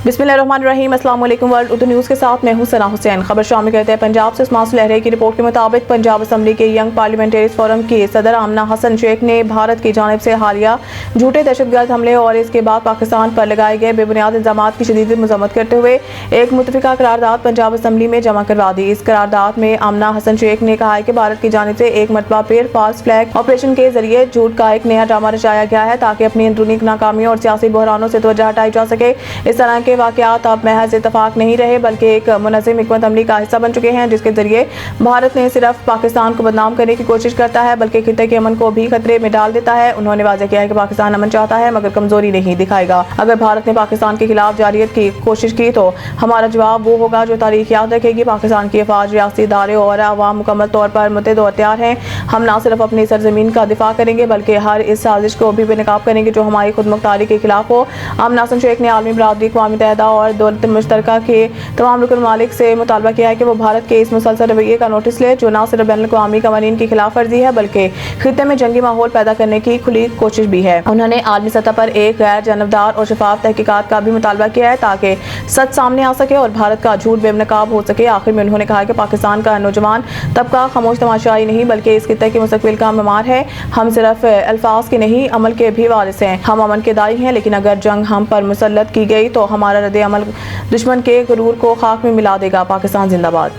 बिस्मिल्लाहिर्रहमानिर्रहीम। अस्सलाम वालेकुम। वर्ल्ड उर्दू न्यूज़ के साथ मैं हूं सना हुसैन। खबर शामिल करते हैं पंजाब से उस्मान सुलहरे की रिपोर्ट के मुताबिक पंजाब असम्बली के यंग पार्लियामेंट्रीज फोरम की सदर आमना हसन शेख ने भारत की जानिब से हालिया झूठे दहशतगर्द हमले और इसके बाद पाकिस्तान पर लगाए गए बेबुनियाद इल्जामात की शदीद मजम्मत करते हुए एक मुतफिका करारदाद पंजाब असम्बली में जमा करवा दी। इस करारदाद में आमना हसन शेख ने कहा है कि भारत की जानिब से एक मरतबा फिर फॉल्स फ्लैग ऑपरेशन के जरिए झूठ का एक नया ड्रामा रचाया गया है ताकि अपनी अंदरूनी नाकामियों और सियासी बहरानों से तवज्जो हटाई जा सके। इस तरह के वाकयात अब महज इत्तफाक नहीं रहे बल्कि एक मुनज़्ज़म हिकमत अमली का हिस्सा बन चुके हैं, जिसके जरिए भारत ने सिर्फ पाकिस्तान को बदनाम करने की कोशिश करता है बल्कि खित्ते के अमन को भी खतरे में डाल देता है। उन्होंने वाज़ेह किया है कि पाकिस्तान अमन चाहता है मगर कमजोरी नहीं दिखाएगा। अगर भारत ने पाकिस्तान के खिलाफ जारियत की कोशिश की तो हमारा जवाब वो होगा जो तारीख याद रखेगी। पाकिस्तान की अफवाज, रियासी इदारे और अवाम मुकम्मल तौर पर मुतहद और तैयार हैं। हम न सिर्फ अपनी सरजमीन का दिफा करेंगे बल्कि हर इस साजिश को भी बेनकाब करेंगे जो हमारी खुद मुख्तारी के खिलाफ हो। आमना हसन शेख ने आलमी बरादरी, अक़वाम मुत्तहिदा और दौलत मुश्तरका के तमाम रुकन ममालिक से मुतालबा किया है कि वो भारत के इस मुसलसल रवैये का नोटिस ले जो न सिर्फ बैनुल अक़वामी क़वानीन की खिलाफ वर्जी है बल्कि खित्ते में जंगी माहौल पैदा करने की खुली कोशिश भी है। उन्होंने आलमी सतह पर एक गैर जानबदार और शफाफ तहकीकात का भी मुतालबा किया है ताकि सच सामने आ सके और भारत का झूठ बेनकाब हो सके। आखिर में उन्होंने कहा कि पाकिस्तान का नौजवान तबका खामोश तमाशाई नहीं बल्कि इस खित्ते के मुस्तक़बिल का मेमार है। हम सिर्फ अल्फाज के नहीं अमल के भी वारिस हैं। हम अमन के दाई हैं, लेकिन अगर जंग हम पर मुसल्लत की गई तो हमारा रद्द अमल दुश्मन के गुरूर को खाक में मिला देगा। पाकिस्तान जिंदाबाद।